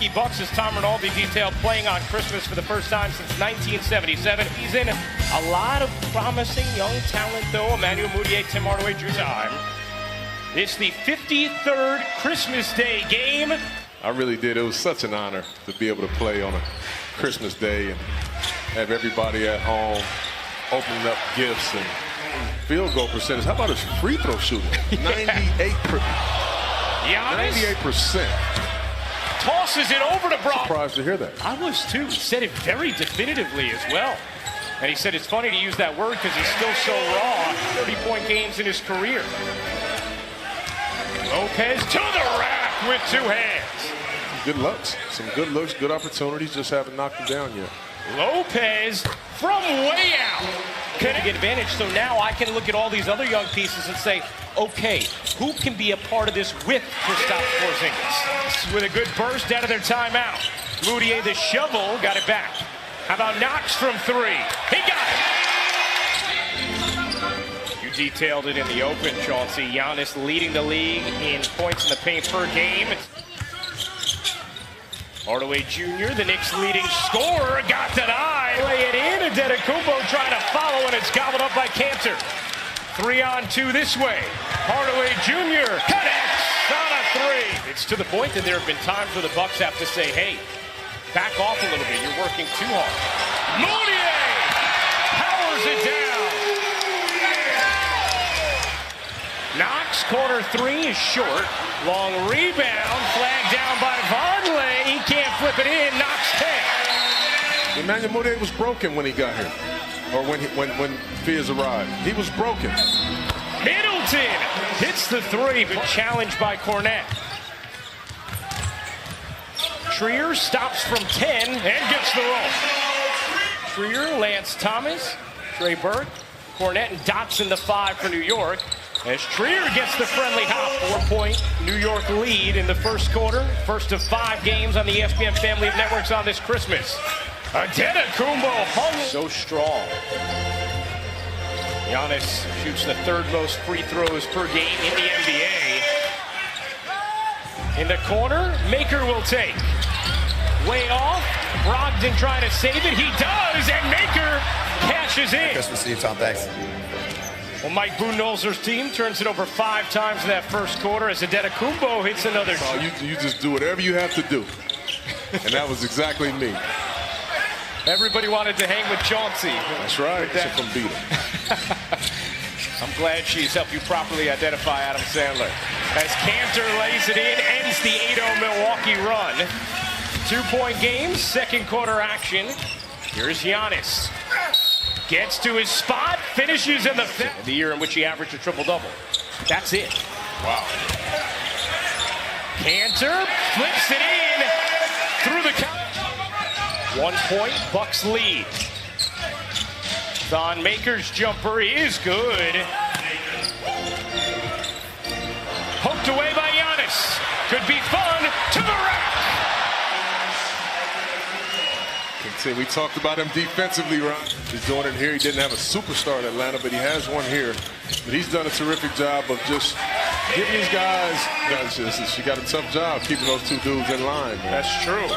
Milwaukee Bucks, as Tom Rinaldi detailed, playing on Christmas for the first time since 1977. He's in a lot of promising young talent, though. Emmanuel Mudiay, Tim Hardaway, Drew Time. It's the 53rd Christmas Day game. I really did. It was such an honor to be able to play on a Christmas Day and have everybody at home opening up gifts and field goal percentage. How about his free throw shooting? 98%. 98%. Tosses it over to Brock. Surprised to hear that. I was too. He said it very definitively as well. And he said it's funny to use that word because he's still so raw. 30-point games in his career. Lopez to the rack with two hands. Good looks. Some good looks, good opportunities. Just haven't knocked them down yet. Lopez from way out. Can get advantage. So now I can look at all these other young pieces and say, okay, who can be a part of this with Kristaps Porzingis? With a good burst out of their timeout. Mudiay, the shovel, got it back. How about Knox from three? He got it. You detailed it in the open, Chauncey. Giannis leading the league in points in the paint per game. Hardaway Jr., the Knicks leading scorer, got denied. Lay it in, Antetokounmpo trying to follow, and it's gobbled up by Cantor. 3-on-2 this way. Hardaway Jr. connects on a three. It's to the point that there have been times where the Bucks have to say, hey, back off a little bit. You're working too hard. Mudiay powers it down. Knox, corner three is short. Long rebound, flagged down by Vonleh. He can't flip it in. Knox 10. Emmanuel Mudiay was broken when he got here, or when Fears arrived. He was broken. Middleton hits the three, but challenged by Cornette. Trier stops from 10 and gets the roll. Trier, Lance Thomas, Trey Burke, Cornette, and Dotson the 5 for New York. As Trier gets the friendly hop, 4-point New York lead in the first quarter. First of 5 games on the ESPN family of networks on this Christmas. Antetokounmpo hung so strong. Giannis shoots the third most free throws per game in the NBA. In the corner, Maker will take. Way off, Brogdon trying to save it. He does, and Maker cashes in. Christmas Eve, Tom, thanks. Well, Mike Budenholzer's team turns it over 5 times in that first quarter as Antetokounmpo hits another. Oh, you just do whatever you have to do. And that was exactly me. Everybody wanted to hang with Chauncey. That's right. That. So beat him. I'm glad she's helped you properly identify Adam Sandler. As Cantor lays it in, ends the 8-0 Milwaukee run. 2-point game, second quarter action. Here's Giannis. Gets to his spot, finishes in the fifth. The year in which he averaged a triple-double. That's it. Wow. Cantor flips it in through the count. 1 point, Bucks lead. Thon Maker's jumper is good. Poked away by Giannis. Could be fun to the rack. We talked about him defensively, Ron. He's doing it here. He didn't have a superstar in Atlanta, but he has one here. But he's done a terrific job of just getting these guys. She got a tough job keeping those two dudes in line, man. That's true.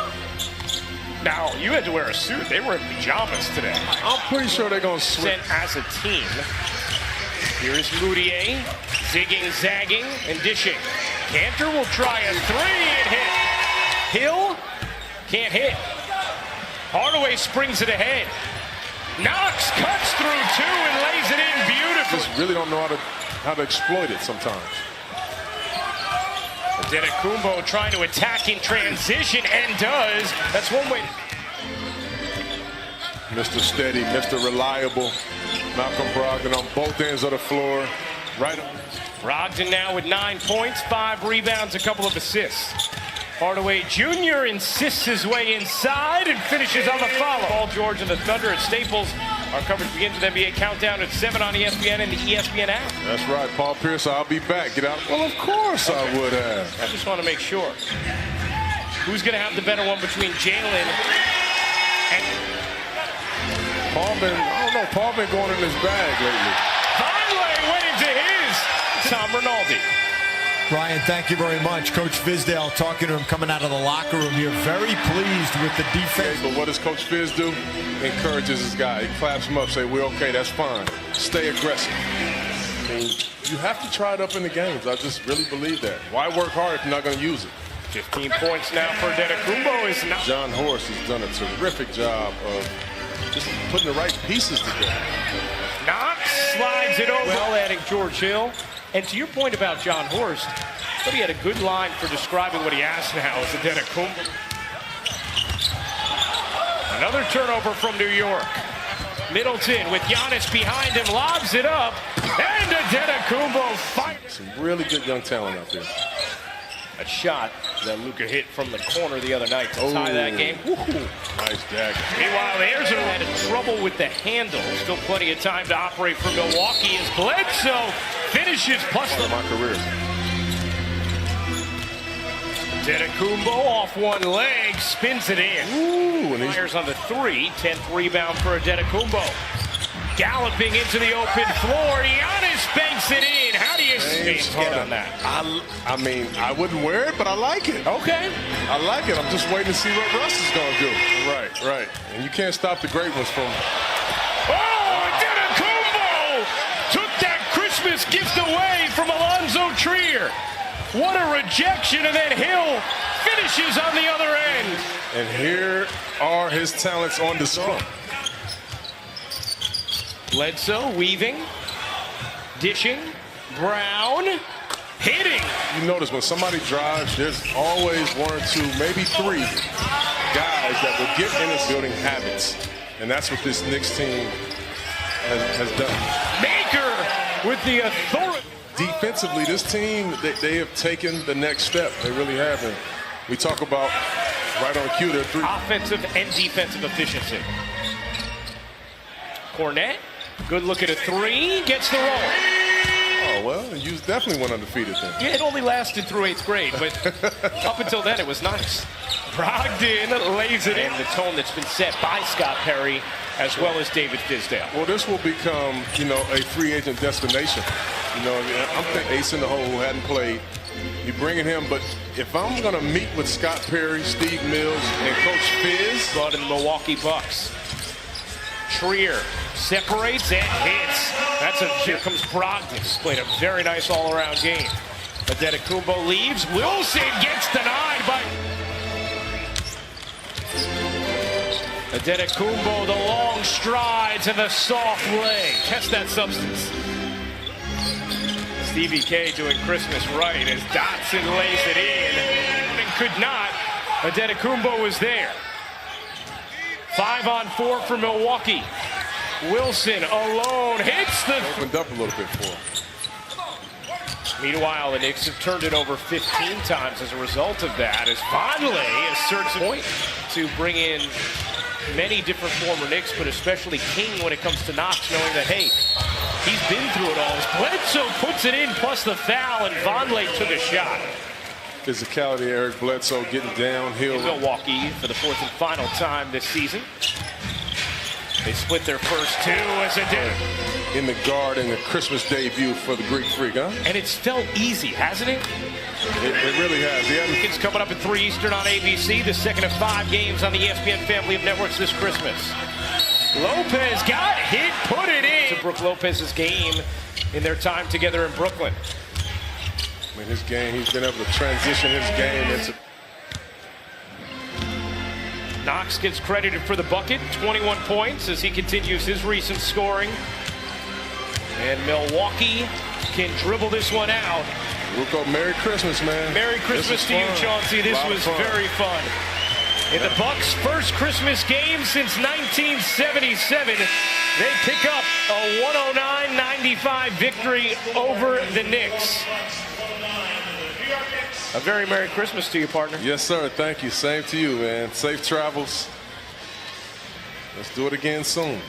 Now, you had to wear a suit. They were in pajamas today. I'm pretty sure they're going to switch. As a team. Here's Mudiay, zigging, zagging, and dishing. Cantor will try a three and hit. Hill can't hit. Hardaway springs it ahead. Knox cuts through 2 and lays it in beautifully. Just really don't know how to exploit it sometimes. Antetokounmpo trying to attack in transition and does. That's one way. Mr. Steady, Mr. Reliable. Malcolm Brogdon on both ends of the floor. Right. Brogdon now with 9 points, 5 rebounds, a couple of assists. Hardaway Jr. insists his way inside and finishes on the follow. Paul George and the Thunder at Staples. Our coverage begins with NBA Countdown at 7 on ESPN and the ESPN app. That's right, Paul Pierce. I'll be back. Get out. Well, of course I would have. I just want to make sure. Who's going to have the better one between Jalen and Paul? I don't know. Paul been going in his bag lately. Vonleh went into his. Tom Rinaldi. Ryan, thank you very much. Coach Fizdale talking to him coming out of the locker room here. Very pleased with the defense. But what does Coach Fizz do? Encourages his guy. He claps him up, say, we're okay, that's fine. Stay aggressive. I mean, you have to try it up in the games. I just really believe that. Why work hard if you're not going to use it? 15 points now for Antetokounmpo. Is not. John Horst has done a terrific job of just putting the right pieces together. Knox slides it over. Well, adding George Hill. And to your point about John Horst, but he had a good line for describing what he has now as Antetokounmpo. Another turnover from New York. Middleton with Giannis behind him, lobs it up, and Antetokounmpo fires. Some really good young talent out there. A shot that Luka hit from the corner the other night to tie that game. Woo-hoo. Nice dagger. Meanwhile, the Airs are having trouble with the handle. Still plenty of time to operate for Milwaukee as Bledsoe finishes plus the my career. Antetokounmpo off one leg, spins it in. Ooh, and Fires on the 3, 10th rebound for Antetokounmpo. Galloping into the open floor, Giannis banks it in. How do you get on that? I mean, I wouldn't wear it, but I like it. Okay. I like it. I'm just waiting to see what Russ is going to do. Right. And you can't stop the great ones from... Oh, Antetokounmpo took that Christmas gift away from Alonzo Trier. What a rejection, and then Hill finishes on the other end. And here are his talents on display. Bledsoe weaving, dishing, Brown hitting. You notice when somebody drives, there's always 1 or 2, maybe 3 guys that will get in his building habits. And that's what this Knicks team has done. Maker with the authority. Defensively, this team, they have taken the next step. They really have. And we talk about right on cue, they're 3. Offensive and defensive efficiency. Cornette, good look at a 3, gets the roll. Oh, well, you definitely went undefeated then. Yeah, it only lasted through 8th grade, but up until then, it was nice. Brogdon lays it in. The tone that's been set by Scott Perry as well as David Fizdale. Well, this will become, a free agent destination. I'm thinking Ace in the hole who hadn't played. You're bringing him, but if I'm going to meet with Scott Perry, Steve Mills, and Coach Fizz. Brought in the Milwaukee Bucks. Trier separates and hits. Here comes Brogdon. Played a very nice all-around game. Antetokounmpo leaves. Wilson gets denied by... Antetokounmpo, the long strides and the soft leg. Test that substance. Stevie K doing Christmas right as Dotson lays it in and could not. Antetokounmpo was there. 5-on-4 for Milwaukee. Wilson alone hits the... Opened up a little bit for him. Meanwhile, the Knicks have turned it over 15 times as a result of that, as Vonleh asserts a point to bring in many different former Knicks, but especially King when it comes to Knox, knowing that, hey, he's been through it all. As Bledsoe puts it in, plus the foul, and Vonleh took a shot. Physicality, Eric Bledsoe getting downhill. In Milwaukee for the 4th and final time this season. They split their first 2 as it did. In the guard in the Christmas debut for the Greek Freak, huh? And it's felt easy, hasn't it? It really has. It's coming up at 3 Eastern on ABC, the second of 5 games on the ESPN family of networks this Christmas. Lopez got hit, put it in. To Brook Lopez's game in their time together in Brooklyn. I mean, his game, he's been able to transition his game into... Knox gets credited for the bucket, 21 points as he continues his recent scoring. And Milwaukee can dribble this one out. Ruko, Merry Christmas, man. Merry Christmas to you, Chauncey. This was very fun. In the Bucks' first Christmas game since 1977, they pick up a 109-95 victory over the Knicks. A very Merry Christmas to you, partner. Yes, sir. Thank you. Same to you, man. Safe travels. Let's do it again soon.